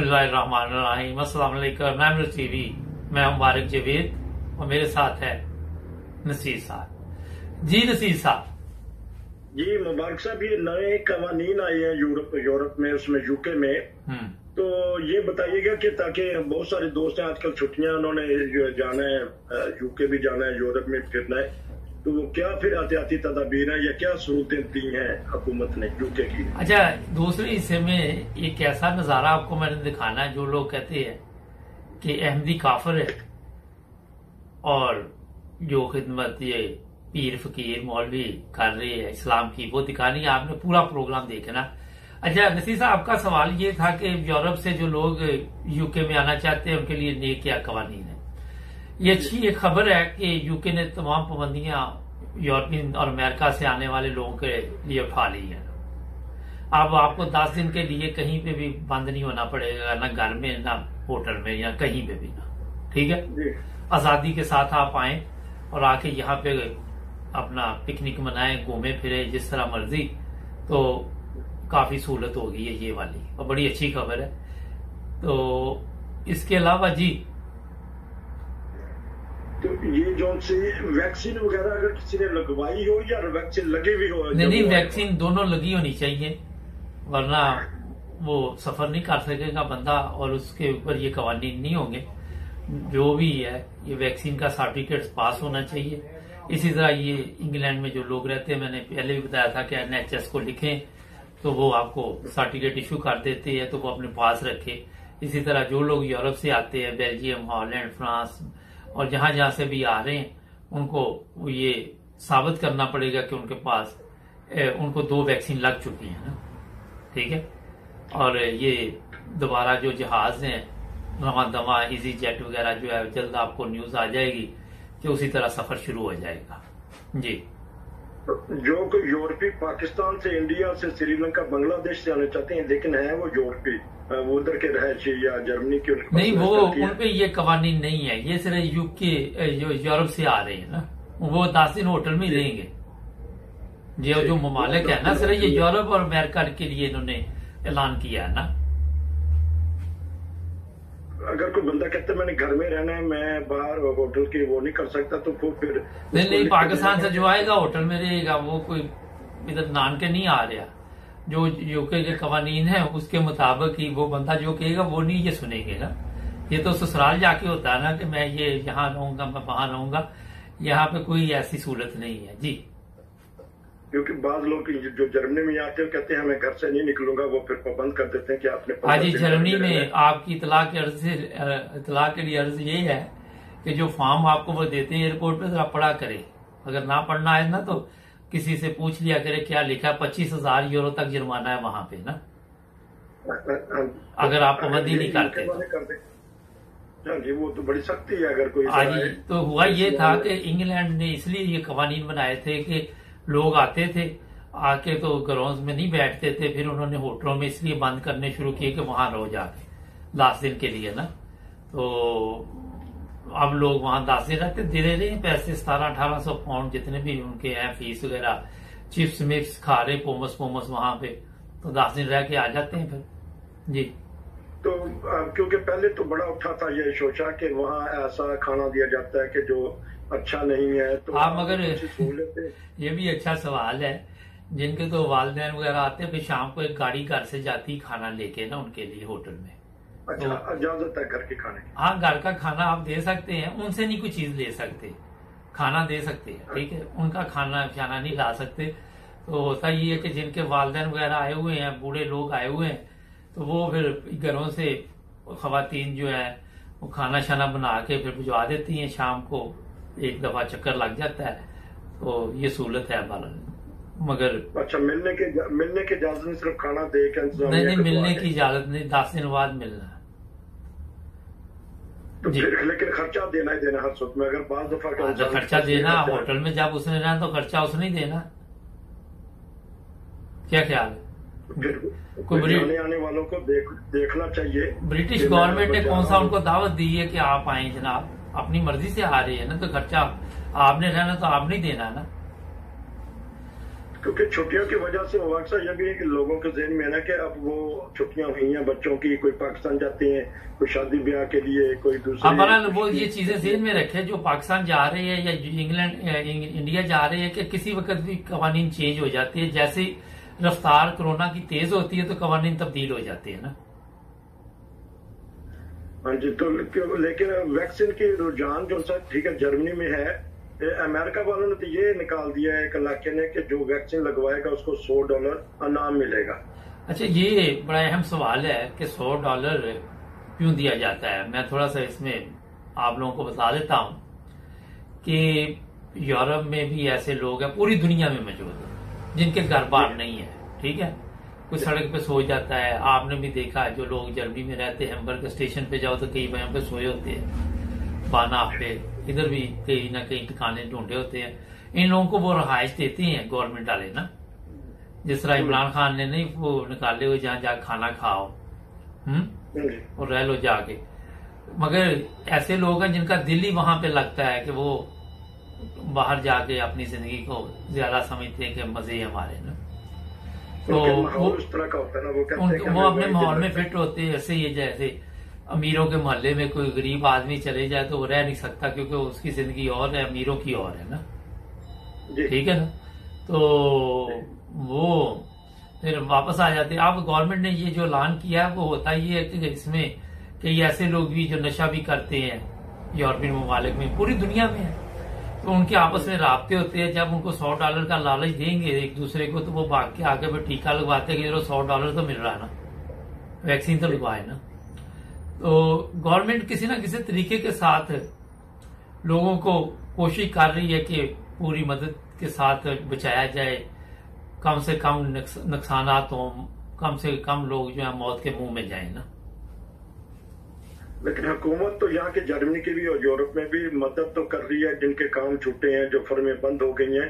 बिस्मिल्लाहिर्रहमानिर्रहीम। अस्सलाम वालेकुम। नाइमरोज टीवी, मैं मुबारक जवेद और मेरे साथ है नसीर साहब। जी नसीर साहब। जी मुबारक साहब, ये नए कवानीन आए हैं यूरोप में, उसमें यूके में। तो ये बताइएगा कि ताकि बहुत सारे दोस्त हैं आजकल छुट्टियां उन्होंने जाना है, यूके भी जाना है, यूरोप में फिरना है, तो वो क्या फिर एहतियाती तदाबीर है या क्या सहूलतें दी हैं हुकूमत ने यूके की? अच्छा, दूसरे हिस्से में एक ऐसा नजारा आपको मैंने दिखाना है। जो लोग कहते हैं कि अहमदी काफिर है और जो खिदमत ये पीर फकीर मौलवी कर रहे हैं इस्लाम की, वो दिखानी है। आपने पूरा प्रोग्राम देखना। अच्छा नसीर साहब, आपका सवाल ये था कि यूरोप से जो लोग यूके में आना चाहते हैं उनके लिए नए क्या कवानीन है। ये अच्छी एक खबर है कि यूके ने तमाम पाबंदियां यूरोपियन और अमेरिका से आने वाले लोगों के लिए उठा ली है। अब आपको 10 दिन के लिए कहीं पे भी बंद नहीं होना पड़ेगा, ना घर में ना होटल में या कहीं पे भी ना। ठीक है, आजादी के साथ आप आए और आके यहाँ पे अपना पिकनिक मनाएं, घूमे फिरे जिस तरह मर्जी। तो काफी सहूलत होगी ये वाली, और बड़ी अच्छी खबर है। तो इसके अलावा जी, तो ये जो सी वैक्सीन वगैरह अगर किसी ने लगवाई हो या वैक्सीन लगी हुई हो? नहीं, वैक्सीन दोनों लगी होनी चाहिए, वरना वो सफर नहीं कर सकेगा बंदा और उसके ऊपर ये कवानीन नहीं होंगे। जो भी है ये वैक्सीन का सर्टिफिकेट पास होना चाहिए। इसी तरह ये इंग्लैंड में जो लोग रहते हैं, मैंने पहले भी बताया था कि NHS को लिखें तो वो आपको सर्टिफिकेट इशू कर देते हैं, तो वो अपने पास रखे। इसी तरह जो लोग यूरोप से आते हैं, बेल्जियम, हॉलैंड, फ्रांस और जहां जहां से भी आ रहे हैं, उनको ये साबित करना पड़ेगा कि उनके पास उनको 2 वैक्सीन लग चुकी है ना। ठीक है, और ये दोबारा जो जहाज हैं रवा दवा इजी जेट वगैरह जो है, जल्द आपको न्यूज आ जाएगी कि उसी तरह सफर शुरू हो जाएगा। जी, जो यूरोपीय पाकिस्तान से, इंडिया से, श्रीलंका, बांग्लादेश से आने चाहते हैं लेकिन है वो यूरोपीय, वो उधर के रहे या जर्मनी के, नहीं वो उन पे ये कवानीन नहीं है। ये सिर्फ यूके जो यूरोप से आ रहे हैं ना, वो 10 दिन होटल में रहेंगे। जो ममालिक है ना, सिर्फ ये यूरोप और अमेरिका के लिए इन्होंने ऐलान किया है ना। अगर कोई बंदा कहता है मैंने घर में रहना है, मैं बाहर होटल की वो नहीं कर सकता, तो फिर नहीं, पाकिस्तान से जो आएगा होटल में रहेगा, वो कोई इधर नान के नहीं आ रहा। जो यूके के कवानीन है उसके मुताबिक ही वो बंदा जो कहेगा वो नहीं ये सुनेंगे ना। ये तो ससुराल जाके होता है ना कि मैं ये यहाँ रहूंगा, मैं वहां रहूंगा। यहाँ पे कोई ऐसी सहूलत नहीं है जी। क्योंकि बाद लोग जो जर्मनी में आते हैं कहते हैं मैं घर से नहीं निकलूंगा, वो फिर पाबंद कर देते हैं कि आपने। हाँ जी, जर्मनी में आपकी इतला के लिए अर्ज ये है कि जो फॉर्म आपको वो देते हैं एयरपोर्ट पे, जरा पढ़ा करे। अगर ना पढ़ना है ना तो किसी से पूछ लिया करे क्या लिखा है। 25,000 यूरो तक जुर्माना है वहां पे ना, अगर आप पाबंदी नहीं करते तो। जी, वो तो बड़ी सख्ती है अगर कोई। हाँ जी, तो हुआ ये था कि इंग्लैंड ने इसलिए ये कवानीन बनाए थे कि लोग आते थे, आके तो घरों में नहीं बैठते थे, फिर उन्होंने होटलों में इसलिए बंद करने शुरू किए कि वहां रहो जाके 10 दिन के लिए ना। तो अब लोग वहां 10 दिन रहते, दे रहे हैं पैसे 1700-1800 पाउंड जितने भी उनके हैं, फीस वगैरह, चिप्स मिक्स खा रहे, पोमस वहां पे, तो 10 दिन रह के आ जाते हैं फिर जी। तो क्योंकि पहले तो बड़ा उठा था ये सोचा कि वहाँ ऐसा खाना दिया जाता है कि जो अच्छा नहीं है, तो आप मगर ये भी अच्छा सवाल है। जिनके तो वालिदैन वगैरह आते हैं, फिर शाम को एक गाड़ी घर से जाती खाना लेके ना उनके लिए होटल में। अच्छा, तो इजाजत है घर के खाने की? हाँ, घर का खाना आप दे सकते हैं, उनसे नहीं कोई चीज ले सकते, खाना दे सकते हैं। ठीक है, उनका खाना नहीं ला सकते। तो होता ये है कि जिनके वालिदैन वगैरह आए हुए हैं, बूढ़े लोग आए हुए हैं, तो वो फिर घरों से खवातीन जो है वो खाना शाना बना के फिर भिजवा देती हैं। शाम को एक दफा चक्कर लग जाता है, तो ये सहूलत है मगर। अच्छा, मिलने के इजाजत नहीं, सिर्फ खाना दे के? नहीं, मिलने की इजाजत नहीं, 10 दिन बाद मिलना। तो फिर लेकिन खर्चा देना ही देना हर सूरत में। अगर 5 दफा का खर्चा देना, होटल में जब उसने रहना तो खर्चा उसने ही देना। क्या ख्याल है? कोई आने वालों को देखना चाहिए। ब्रिटिश गवर्नमेंट ने कौन सा उनको दावत दी है कि आप आए जनाब, अपनी मर्जी से आ रही है ना, तो खर्चा आपने रहना तो आपने ही देना ना। क्योंकि छुट्टियों की वजह से अक्सर यह भी है कि लोगों के जहन में है ना कि अब वो छुट्टियां हुई हैं बच्चों की, कोई पाकिस्तान जाते हैं, कोई शादी ब्याह के लिए, कोई दूसरे। बहरहाल वो ये चीजें जहन में रखे जो पाकिस्तान जा रहे हैं या इंग्लैंड इंडिया जा रहे हैं कि किसी वक्त भी कवानीन चेंज हो जाती है। जैसे रफ्तार कोरोना की तेज होती है तो कवानीन तब्दील हो जाते हैं ना। हाँ जी, तो लेकिन वैक्सीन की रुझान जो सा ठीक है जर्मनी में है, अमेरिका वालों ने तो ये निकाल दिया है एक इलाके ने कि जो वैक्सीन लगवाएगा उसको $100 इनाम मिलेगा। अच्छा, ये बड़ा अहम सवाल है कि $100 क्यों दिया जाता है। मैं थोड़ा सा इसमें आप लोगों को बता देता हूं कि यूरोप में भी ऐसे लोग हैं, पूरी दुनिया में मौजूद हैं, जिनके घर बार नहीं है। ठीक है, कोई सड़क पे सो जाता है। आपने भी देखा है जो लोग जर्मनी में रहते हैं, हैम्बर्ग स्टेशन पे जाओ तो कई वहां पे सोए होते हैं, बाना पे इधर भी कहीं ना कहीं ठिकाने ढूंढे होते हैं। इन लोगों को वो रहायश देती हैं गवर्नमेंट वाले ना, जिस तरह इमरान खान ने नहीं वो निकाले हुए जहां जाके खाना खाओ और रह लो जाके। मगर ऐसे लोग हैं जिनका दिल ही वहां पे लगता है कि वो बाहर जाके अपनी जिंदगी को ज्यादा समझते हैं कि मजे हमारे ना। तो वो उस तरह का होता है ना, वो अपने माहौल में फिट होते हैं। ऐसे ही जैसे अमीरों के मोहल्ले में कोई गरीब आदमी चले जाए तो वो रह नहीं सकता, क्योंकि उसकी जिंदगी और है, अमीरों की और है ना। ठीक है ना, तो वो फिर वापस आ जाते हैं। अब गवर्नमेंट ने ये जो ऐलान किया है वो होता ये है कि इसमें कई ऐसे लोग भी जो नशा भी करते हैं यूरोपियन ममालिक में, पूरी दुनिया में है, तो उनके आपस में राब्ते होते हैं। जब उनको $100 का लालच देंगे एक दूसरे को तो वो भाग के आगे फिर टीका लगवाते हैं कि चलो $100 तो मिल रहा है ना, वैक्सीन तो लगवाए ना। तो गवर्नमेंट किसी ना किसी तरीके के साथ लोगों को कोशिश कर रही है कि पूरी मदद के साथ बचाया जाए, कम से कम नुकसानात हो, कम से कम लोग जो है मौत के मुंह में जाए ना। लेकिन हुकूमत तो यहाँ के जर्मनी की भी और यूरोप में भी मदद तो कर रही है, जिनके काम छूटे हैं, जो फर्में बंद हो गई हैं,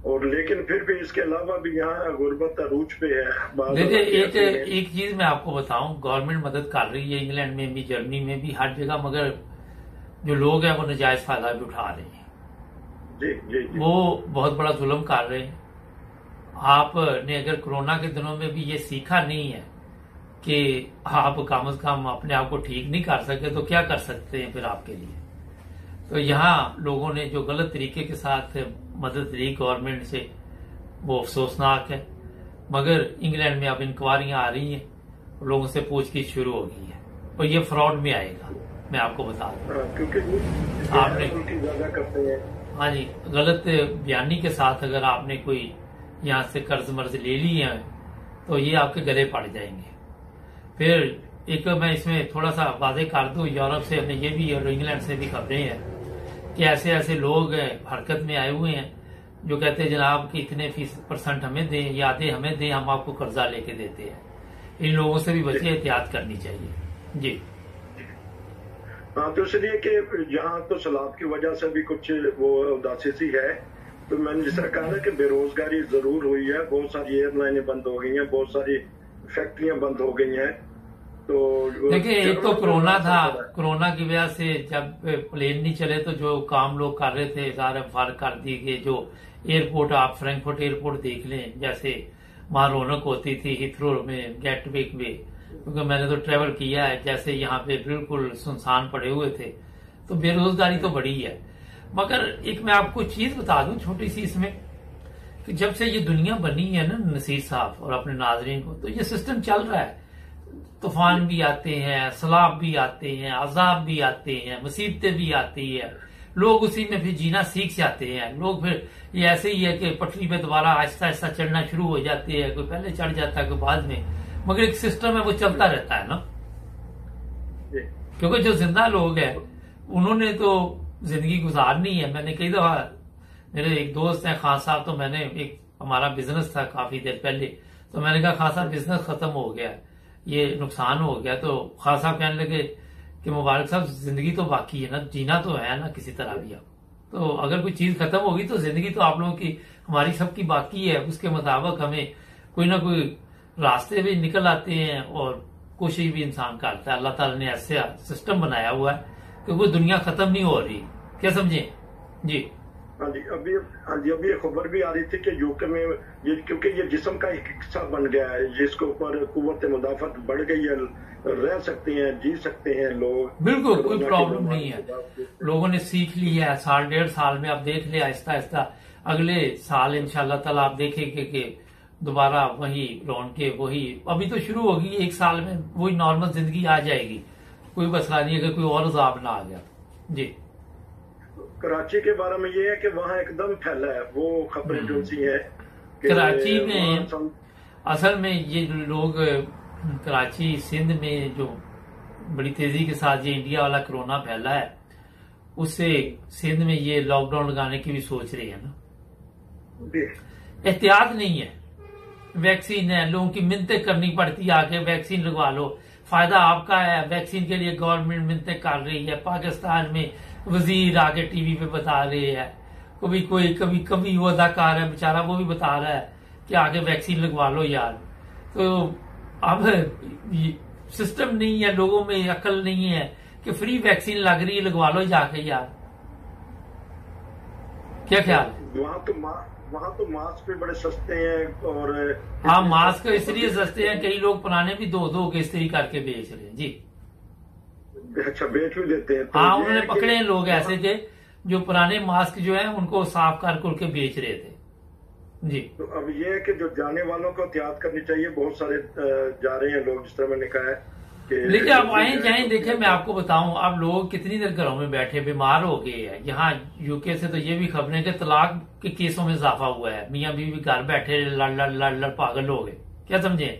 और लेकिन फिर भी इसके अलावा भी यहाँ गुर्बत अरूज पे है। देखिए एक चीज मैं आपको बताऊं, गवर्नमेंट मदद कर रही है इंग्लैंड में भी, जर्मनी में भी, हर जगह, मगर जो लोग हैं वो नाजायज फायदा भी उठा रहे हैं। जी। वो बहुत बड़ा जुल्म कर रहे हैं। आपने अगर कोरोना के दिनों में भी ये सीखा नहीं है कि आप कम से कम अपने आप को ठीक नहीं कर सके तो क्या कर सकते हैं फिर आपके लिए। तो यहाँ लोगों ने जो गलत तरीके के साथ मदद ली गवर्नमेंट से वो अफसोसनाक है। मगर इंग्लैंड में अब इंक्वायरियां आ रही हैं, लोगों से पूछगिछ शुरू हो गई है और ये फ्रॉड में आएगा, मैं आपको बता दूं। क्योंकि आपने ज्यादा करते हैं, हाँ जी, गलत बयानी के साथ अगर आपने कोई यहाँ से कर्ज मर्ज ले ली है तो ये आपके गले पड़ जाएंगे। फिर एक मैं इसमें थोड़ा सा वादे कर दूं, यूरोप से हमें ये भी और इंग्लैंड से भी खबरें हैं कि ऐसे ऐसे लोग हरकत में आए हुए हैं जो कहते हैं जनाब कि इतने % हमें दें या आधे हमें दें, हम आपको कर्जा लेके देते हैं। इन लोगों से भी बचे, एहतियात करनी चाहिए जी। हाँ, तो इसलिए कि यहाँ तो सलाब की वजह से भी कुछ वो उदासी सी है। तो मैंने जिस तरह कहा ना कि बेरोजगारी जरूर हुई है, बहुत सारी एयरलाइनें बंद हो गई हैं, बहुत सारी फैक्ट्रियां बंद हो गई हैं। तो देखिए एक तो कोरोना था, कोरोना की वजह से जब प्लेन नहीं चले तो जो काम लोग कर रहे थे सारे फर्क कर दिए गए। जो एयरपोर्ट, आप फ्रैंकफर्ट एयरपोर्ट देख लें, जैसे वहां रौनक होती थी हिथ्रो में, गेटविक में, क्योंकि मैंने तो ट्रेवल किया है, जैसे यहाँ पे बिल्कुल सुनसान पड़े हुए थे। तो बेरोजगारी तो बड़ी है। मगर एक मैं आपको चीज बता दूं छोटी सी इसमें, कि जब से ये दुनिया बनी है ना नसीर साहब और अपने नाजरीन को, तो ये सिस्टम चल रहा है। तूफान भी आते हैं, सैलाब भी आते हैं, अजाब भी आते हैं, मुसीबतें भी आती है, लोग उसी में फिर जीना सीख जाते हैं। लोग फिर ये ऐसे ही है कि पटरी पे दोबारा आहिस्ता आहिस्ता चढ़ना शुरू हो जाते हैं, कोई पहले चढ़ जाता है कोई बाद में, मगर एक सिस्टम है वो चलता रहता है ना। क्योंकि जो जिंदा लोग हैं उन्होंने तो जिंदगी गुजारनी है। मैंने कई दफा, मेरे एक दोस्त हैं खान साहब, तो मैंने एक हमारा बिजनेस था काफी देर पहले, तो मैंने कहा खान साहब बिजनेस खत्म हो गया, ये नुकसान हो गया। तो खान साहब कहने लगे कि मुबारक साहब जिंदगी तो बाकी है ना, जीना तो है ना किसी तरह भी आप। तो अगर कोई चीज खत्म होगी तो जिंदगी तो आप लोगों की, हमारी सबकी बाकी है। उसके मुताबिक हमें कोई ना कोई रास्ते भी निकल आते हैं और कोशिश भी इंसान करता है। अल्लाह ताला ने ऐसे सिस्टम बनाया हुआ है कि कोई दुनिया खत्म नहीं हो रही, क्या समझे जी। हाँ जी, अभी ये खबर भी आ रही थी कि यूके में ये, क्योंकि ये जिस्म का एक हिस्सा बन गया है जिसके ऊपर कुव्वत मुदाफत बढ़ गई है, रह सकते हैं, जी सकते हैं लोग, बिल्कुल कोई प्रॉब्लम नहीं है। लोगों ने सीख ली है, साल 1.5 साल में आप देख ले, आहिस्ता आहिस्ता अगले साल इंशाल्लाह ताला आप देखेंगे कि दोबारा वही रौनकें, वही अभी तो शुरू होगी, 1 साल में वही नॉर्मल जिंदगी आ जाएगी। कोई मसला नहीं अगर कोई और अजाब ना आ गया। जी, कराची के बारे में ये है कि वहाँ एकदम फैला है वो खबरें जो सी है कराची में। असल में ये लोग कराची सिंध में जो बड़ी तेजी के साथ ये इंडिया वाला कोरोना फैला है, उससे सिंध में ये लॉकडाउन लगाने की भी सोच रही है ना। एहतियात नहीं है, वैक्सीन है, लोगों की मिन्नतें करनी पड़ती है, आके वैक्सीन लगवा लो, फायदा आपका है। वैक्सीन के लिए गवर्नमेंट मिन्नतें कर रही है। पाकिस्तान में वजीर आके टीवी पे बता रहे हैं, कभी वो अदाकार है बेचारा वो भी बता रहा है कि आगे वैक्सीन लगवा लो यार। तो अब सिस्टम नहीं है, लोगों में अकल नहीं है कि फ्री वैक्सीन लग रही है, लगवा लो जाके यार। क्या ख्याल? वहाँ तो मास्क भी बड़े सस्ते हैं। और हाँ, मास्क इसलिए सस्ते हैं, कई लोग पुराने भी 2-2 के इस्त्री करके बेच रहे हैं। जी, अच्छा, बेच भी देते हैं। तो हाँ, उन्होंने पकड़े हैं लोग ऐसे थे जो पुराने मास्क जो है उनको साफ करके बेच रहे थे। जी, तो अब ये है कि जो जाने वालों को एहतियात करनी चाहिए। बहुत सारे जा रहे हैं लोग, जिस तरह मैंने कहा है। देखिए आप आए जाए, देखे मैं आपको बताऊं, अब लोग कितनी देर घरों में बैठे बीमार हो गए हैं। यहाँ यूके से तो ये भी खबरें कि तलाक के केसों में इजाफा हुआ है। मियाँ बीवी घर बैठे लड़ पागल हो गए। क्या समझे?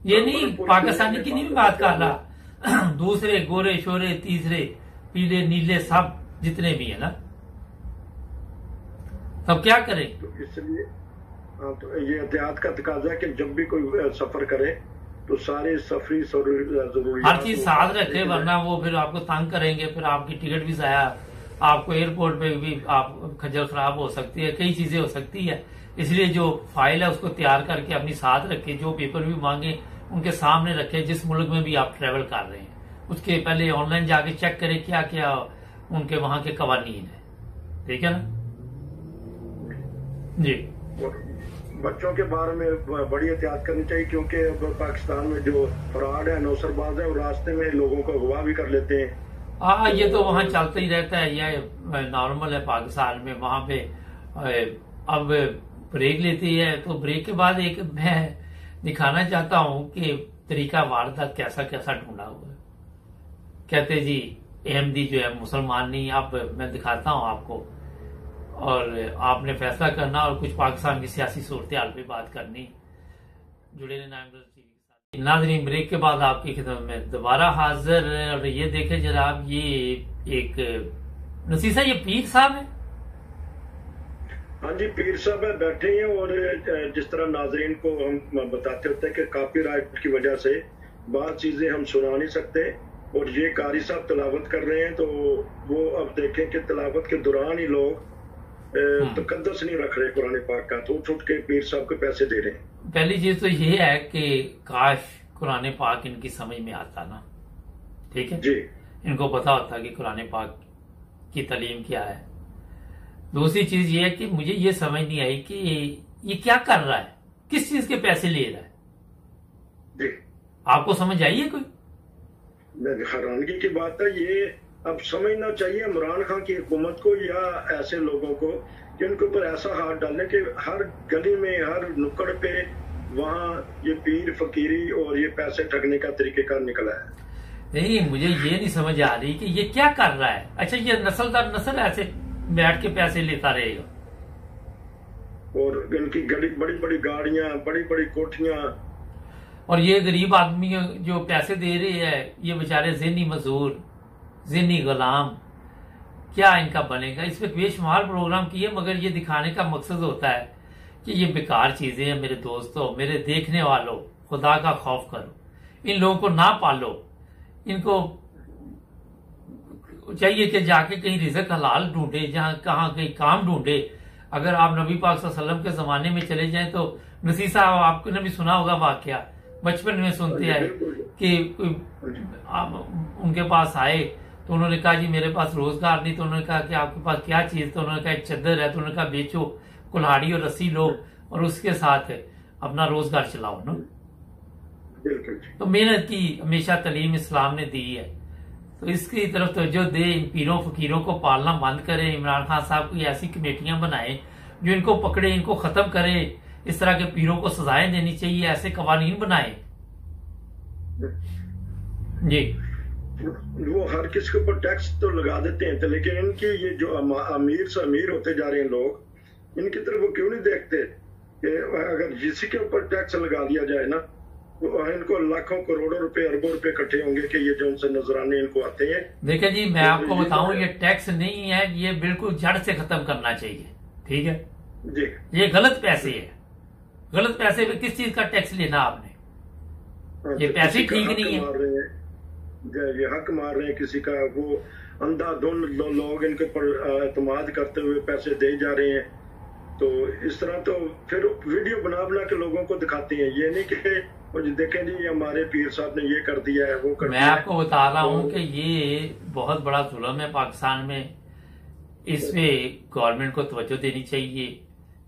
ये नहीं पाकिस्तानी की नहीं भी बात कर रहा, दूसरे गोरे शोरे तीसरे पीले नीले सब जितने भी है ना, तब क्या करें? तो इसलिए तो ये एहतियात का तकाजा है कि जब भी कोई सफर करे तो सारे सफरी जरूरी हर चीज साथ रखे, वरना वो फिर आपको तंग करेंगे, फिर आपकी टिकट भी जाया, आपको एयरपोर्ट पे भी आप खज्जल खराब हो सकती है, कई चीजें हो सकती है। इसलिए जो फाइल है उसको तैयार करके अपनी साथ रखे, जो पेपर भी मांगे उनके सामने रखे। जिस मुल्क में भी आप ट्रेवल कर रहे हैं उसके पहले ऑनलाइन जाके चेक करें क्या क्या उनके वहां के कवानीन है। ठीक है ना जी। बच्चों के बारे में बड़ी एहतियात करनी चाहिए, क्योंकि अब पाकिस्तान में जो फ्रॉड है, नौसरबाज है, वो रास्ते में लोगों को अगवा भी कर लेते हैं। हाँ, ये तो वहाँ चलता ही रहता है, ये नॉर्मल है पाकिस्तान में। वहां पे अब ब्रेक लेती है, तो ब्रेक के बाद एक मैं दिखाना चाहता हूँ कि तरीका वारदात कैसा कैसा ढूंढा हुआ है। कहते जी अहमदी जो है मुसलमान नहीं। अब मैं दिखाता हूँ आपको, और आपने फैसला करना और कुछ पाकिस्तान की सियासी सूरत हाल पे बात करनी। जुड़े रहना टीवी के साथ। नाज़रीन, ब्रेक के बाद आपकी खिदमत में दोबारा हाजिर। और ये देखे जनाब, ये एक नसीसा, ये पीर साहब है। हाँ जी, पीर साहब है, बैठे हैं। और जिस तरह नाजरीन को हम बताते होते हैं कि कॉपीराइट की वजह से बात चीजें हम सुना नहीं सकते, और ये कारी साहब तिलावत कर रहे हैं, तो वो अब देखें कि तिलावत के दौरान ही लोग तकद्दस नहीं रख रहे कुरान पाक का, तो उठ के पीर साहब को पैसे दे रहे हैं। पहली चीज तो ये है कि काश कुरान पाक इनकी समझ में आता ना। ठीक है जी, इनको पता होता कि कुरान पाक की तालीम क्या है। दूसरी चीज ये है कि मुझे ये समझ नहीं आई कि ये क्या कर रहा है, किस चीज के पैसे ले रहा है। जी, आपको समझ आई है कोई? हैरानगी की बात है ये। अब समझना चाहिए इमरान खान की हुकूमत को या ऐसे लोगों को कि उनके ऊपर ऐसा हाथ डालने कि हर गली में, हर नुक्कड़ पे वहाँ ये पीर फकीरी और ये पैसे ठगने का तरीकेकार निकला है। नहीं, मुझे ये नहीं समझ आ रही कि ये क्या कर रहा है। अच्छा, ये नस्ल दर नस्ल ऐसे बैठ के पैसे लेता रहेगा, और इनकी बड़ी बड़ी गाड़ियां, बड़ी बड़ी कोठियां, और ये गरीब आदमी जो पैसे दे रहे हैं, ये बेचारे ज़हनी मजदूर, ज़हनी गुलाम, क्या इनका बनेगा। इस पर बेशुमार प्रोग्राम किए, मगर ये दिखाने का मकसद होता है कि ये बेकार चीजें हैं। मेरे दोस्तों, मेरे देखने वालों, खुदा का खौफ करो, इन लोगों को ना पालो। इनको चाहिए कि जाके कहीं रिज़्क हलाल ढूंढे, जहां कहाँ कहीं काम ढूंढे। अगर आप नबी पाक सल्लल्लाहु अलैहि वसल्लम के जमाने में चले जाएं तो नसी साहब, आपने भी सुना होगा वाकया, बचपन में सुनते आए कि उनके पास आए तो उन्होंने कहा जी मेरे पास रोजगार नहीं। तो उन्होंने कहा कि आपके पास क्या चीज? तो उन्होंने कहा एक चद्दर है। तो उन्होंने कहा बेचो, कुल्हाड़ी और रस्सी लो और उसके साथ अपना रोजगार चलाओ ना। तो मेहनत की हमेशा तालीम इस्लाम ने दी है, तो इसकी तरफ तवज्जो दे, इन पीरों फकीरों को पालना बंद करे। इमरान खान साहब कोई ऐसी कमेटियां बनाए जो इनको पकड़े, इनको खत्म करे। इस तरह के पीरों को सजाएं देनी चाहिए, ऐसे कवानीन बनाए जी। वो हर किसी के ऊपर टैक्स तो लगा देते हैं, लेकिन इनकी ये जो अमीर से अमीर होते जा रहे हैं लोग, इनकी तरफ वो क्यों नहीं देखते कि अगर जिसी के ऊपर टैक्स लगा दिया जाए ना, तो इनको लाखों करोड़ों रुपए अरबों रुपए इकट्ठे होंगे कि ये जो उनसे नजराने इनको आते हैं। देखिए जी, मैं आपको बताऊं, ये टैक्स नहीं है, ये बिल्कुल जड़ से खत्म करना चाहिए। ठीक है जी, ये गलत पैसे है। गलत पैसे में किस चीज का टैक्स लेना आपने? ये पैसे ठीक नहीं है। ये हक मार रहे हैं किसी का, वो अंधाधुन लोग इनके ऊपर एतमाद करते हुए पैसे दे जा रहे हैं। तो इस तरह तो फिर वीडियो बना बना के लोगों को दिखाते हैं, ये नहीं कि देखें जी हमारे पीर साहब ने ये कर दिया है, वो कर दिया है। मैं आपको बता रहा हूँ कि ये बहुत बड़ा जुल्म है पाकिस्तान में। इस पे गवर्नमेंट को तवज्जो देनी चाहिए,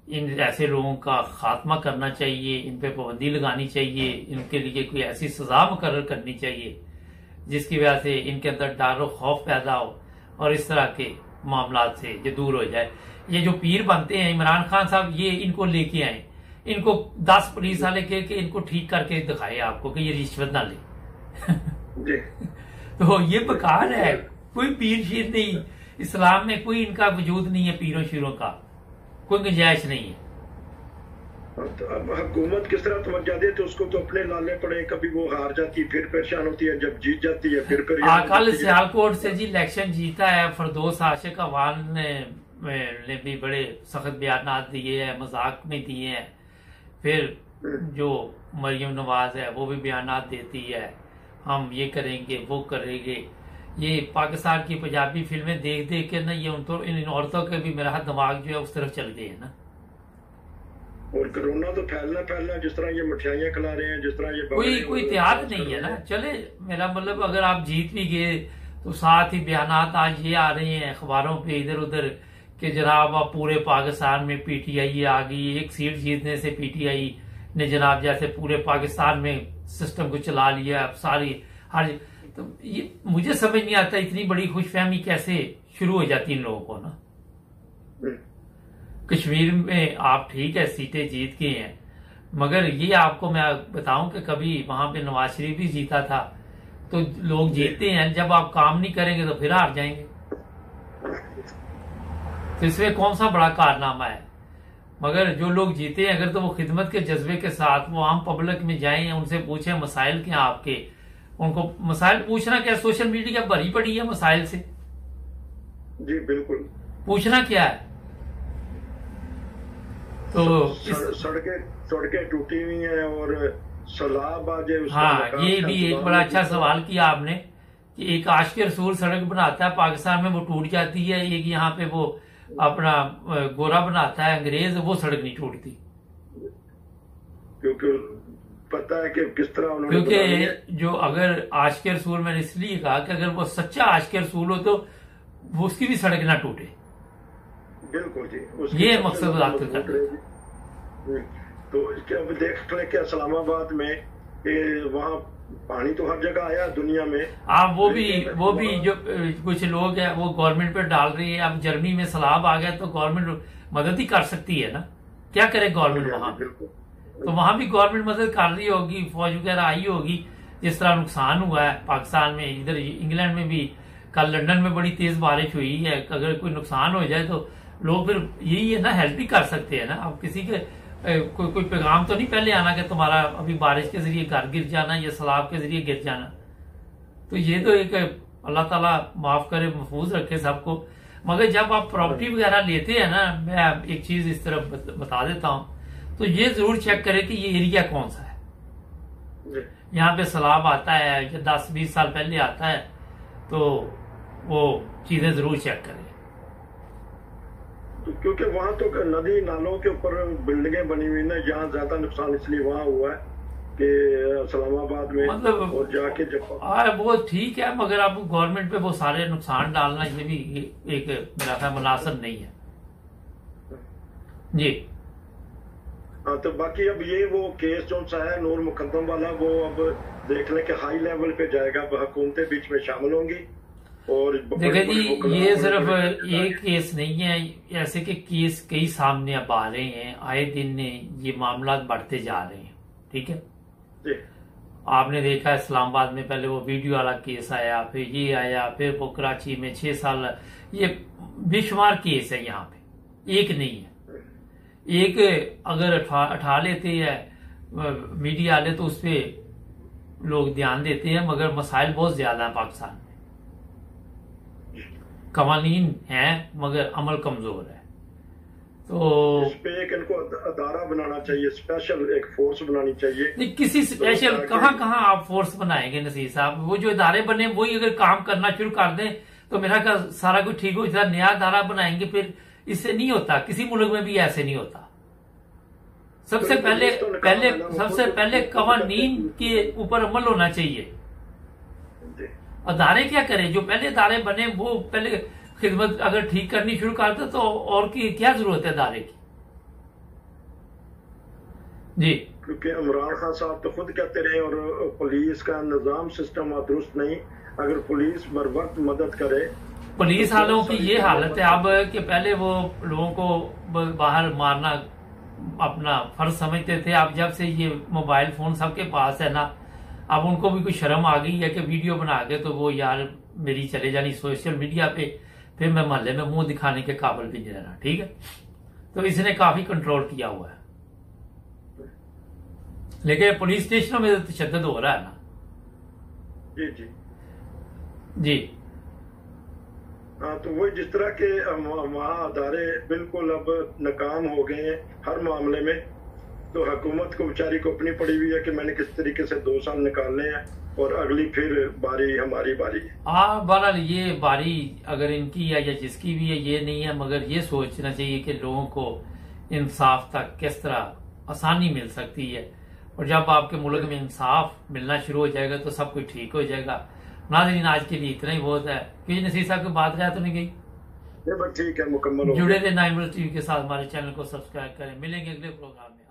इन ऐसे लोगों का खात्मा करना चाहिए, इन पे पाबंदी लगानी चाहिए, इनके लिए कोई ऐसी सजा मुकर्रर करनी चाहिए जिसकी वजह से इनके अंदर डर और खौफ पैदा हो और इस तरह के मामला से ये दूर हो जाए। ये जो पीर बनते हैं इमरान खान साहब, ये इनको लेके आए, इनको 10 पुलिस वाले के इनको ठीक करके दिखाए आपको कि ये रिश्वत ना ले। तो ये बेकार है। कोई पीर शीर नहीं, इस्लाम में कोई इनका वजूद नहीं है, पीरों शीरों का कोई गुंजाइश नहीं है। तो अब हुकूमत किस तरह तवज्जो दे, तो उसको तो अपने लाले पड़े, कभी वो हार जाती है फिर परेशान होती है, जब जीत जाती है फिर कल सियालकोट से जी इलेक्शन जीता है फरदौस आशिक अवान ने भी बड़े सख्त बयान दिए हैं, मजाक में दिए हैं। फिर जो मरियम नवाज है वो भी बयान देती है, हम ये करेंगे वो करेंगे। ये पाकिस्तान की पंजाबी फिल्में देख देख के ना ये इन औरतों के भी मेरा दिमाग जो है उस तरफ चल गए है ना। और कोरोना तो फैलना जिस तरह ये मिठाइयां खिला रहे हैं, जिस तरह ये कोई एहतियात नहीं है ना। चले, मेरा मतलब अगर आप जीत भी गए तो साथ ही बयानात आज ये आ रहे हैं अखबारों पे इधर उधर कि जनाब आप पूरे पाकिस्तान में पीटीआई आ गई, एक सीट जीतने से पीटीआई ने जनाब जैसे पूरे पाकिस्तान में सिस्टम को चला लिया अब सारी हर। तो ये मुझे समझ नहीं आता इतनी बड़ी खुशफहमी कैसे शुरू हो जाती इन लोगों को ना। कश्मीर में आप ठीक है सीटें जीत गए हैं, मगर ये आपको मैं बताऊं कि कभी वहां पे नवाज शरीफ भी जीता था। तो लोग जीतते हैं, जब आप काम नहीं करेंगे तो फिर हार जाएंगे। तो इसमें कौन सा बड़ा कारनामा है? मगर जो लोग जीते हैं अगर तो वो खिदमत के जज्बे के साथ वो आम पब्लिक में जाएं, उनसे पूछें मसाइल क्या आपके, उनको मसाइल पूछना क्या, सोशल मीडिया भरी पड़ी है मसाइल से। जी बिल्कुल, पूछना क्या है? तो सड़कें टूटी हुई हैं और सैलाब आ जाए। हाँ, ये भी एक बड़ा अच्छा सवाल किया आपने कि एक आशिक रसूल सड़क बनाता है पाकिस्तान में, वो टूट जाती है। एक यहाँ पे वो अपना गोरा बनाता है अंग्रेज, वो सड़क नहीं टूटती क्योंकि पता है कि किस तरह उन्होंने, क्योंकि जो अगर आशिक रसूल, मैंने इसलिए कहा कि अगर वो सच्चा आशिक रसूल हो तो वो उसकी भी सड़क ना टूटे। बिल्कुल जी, ये मकसद हासिल करना। तो इसके अब देख ले कि इस्लामाबाद में वहाँ पानी तो हर जगह आया दुनिया में। आप वो भी जो कुछ लोग हैं वो गवर्नमेंट पे डाल रही है। अब जर्मनी में सैलाब आ गया तो गवर्नमेंट मदद ही कर सकती है ना, क्या करे गवर्नमेंट वहां पे? तो वहां भी गवर्नमेंट मदद कर रही होगी, फौज वगैरह आई होगी। जिस तरह नुकसान हुआ है पाकिस्तान में, इधर इंग्लैंड में भी कल लंदन में बड़ी तेज बारिश हुई है। अगर कोई नुकसान हो जाए तो लोग फिर यही है ना, हेल्प ही कर सकते हैं ना। अब किसी के कोई पैगाम तो नहीं पहले आना कि तुम्हारा अभी बारिश के जरिए घर गिर जाना या सैलाब के जरिए गिर जाना। तो ये तो एक अल्लाह ताला माफ करे, महफूज रखे सबको। मगर जब आप प्रॉपर्टी वगैरह लेते हैं ना, मैं एक चीज इस तरह बता देता हूँ, तो ये जरूर चेक करें कि ये एरिया कौन सा है। यहाँ पे सैलाब आता है या 10-20 साल पहले आता है, तो वो चीजें जरूर चेक करें। तो क्योंकि वहां तो नदी नालों के ऊपर बिल्डिंगें बनी हुई ना, जहाँ ज्यादा नुकसान इसलिए वहां हुआ है कि इस्लामाबाद में मतलब और जाके जब वो ठीक है, मगर अब गवर्नमेंट पे वो सारे नुकसान डालना ये भी एक मेरा ख्याल मुनासिब नहीं है जी। हाँ, तो बाकी अब ये वो केस जो सा है नूर मुकद्दम वाला, वो अब देख लें कि हाई लेवल पे जाएगा, हुकूमतें बीच में शामिल होंगी। और देखिए जी, ये सिर्फ एक केस नहीं है, ऐसे के केस कई सामने अब आ रहे हैं, आए दिन ये मामला बढ़ते जा रहे हैं। ठीक है जी। आपने देखा इस्लामाबाद में पहले वो वीडियो वाला केस आया, फिर ये आया, फिर वो कराची में 6 साल, ये बेशुमार केस है यहाँ पे, एक नहीं है। एक अगर उठा लेते हैं मीडिया वाले तो उस पर लोग ध्यान देते हैं, मगर मसाइल बहुत ज्यादा है पाकिस्तान में। कवानीन है मगर अमल कमजोर है। तो इस पे एक इनको अदारा बनाना चाहिए, स्पेशल एक फोर्स बनानी चाहिए। नहीं, किसी स्पेशल कहाँ आप फोर्स बनाएंगे नसीर साहब? वो जो इदारे बने वही अगर काम करना शुरू कर दें तो मेरा ख्याल सारा कुछ ठीक हो जाता। नया अदारा बनाएंगे फिर इससे नहीं होता, किसी मुल्क में भी ऐसे नहीं होता। सबसे पहले कवानीन के ऊपर अमल होना चाहिए। अदारे क्या करें, जो पहले अदारे बने वो पहले खिदमत अगर ठीक करनी शुरू कर दे तो और की क्या जरूरत है अदारे की जी। क्योंकि इमरान खान साहब तो खुद कहते रहे, और पुलिस का निजाम सिस्टम दुरुस्त नहीं। अगर पुलिस बर वक्त मदद करे, पुलिस वालों की ये हालत है अब कि पहले वो लोगों को बाहर मारना अपना फर्ज समझते थे। अब जब से ये मोबाइल फोन सबके पास है ना, अब उनको भी कोई शर्म आ गई है कि वीडियो बना के तो वो यार मेरी चले जानी सोशल मीडिया पे, फिर मैं मोहल्ले में मुंह दिखाने के काबिल भी नहीं रहना। ठीक है, तो इसने काफी कंट्रोल किया हुआ है, लेकिन पुलिस स्टेशनों में तो तशद्दुद हो रहा है ना। जी जी जी। हाँ, तो वही जिस तरह के वहाँ अदारे बिल्कुल अब नाकाम हो गए हैं हर मामले में, तो हुकूमत को बेचारी को अपनी पड़ी हुई है कि मैंने किस तरीके से 2 साल निकालने हैं और अगली फिर बारी हमारी बारी है। हाँ, बहरहाल ये बारी अगर इनकी है या जिसकी भी है ये नहीं है, मगर ये सोचना चाहिए कि लोगों को इंसाफ तक किस तरह आसानी मिल सकती है। और जब आपके मुल्क में इंसाफ मिलना शुरू हो जाएगा तो सब कुछ ठीक हो जाएगा। नाज़रीन, आज के लिए इतना ही बहुत है। क्योंकि नसीर साहब की बात रहा तो नहीं गई, ठीक है, मुकम्मल जुड़े थे 9 टीवी के साथ। हमारे चैनल को सब्सक्राइब करें। मिलेंगे अगले प्रोग्राम में।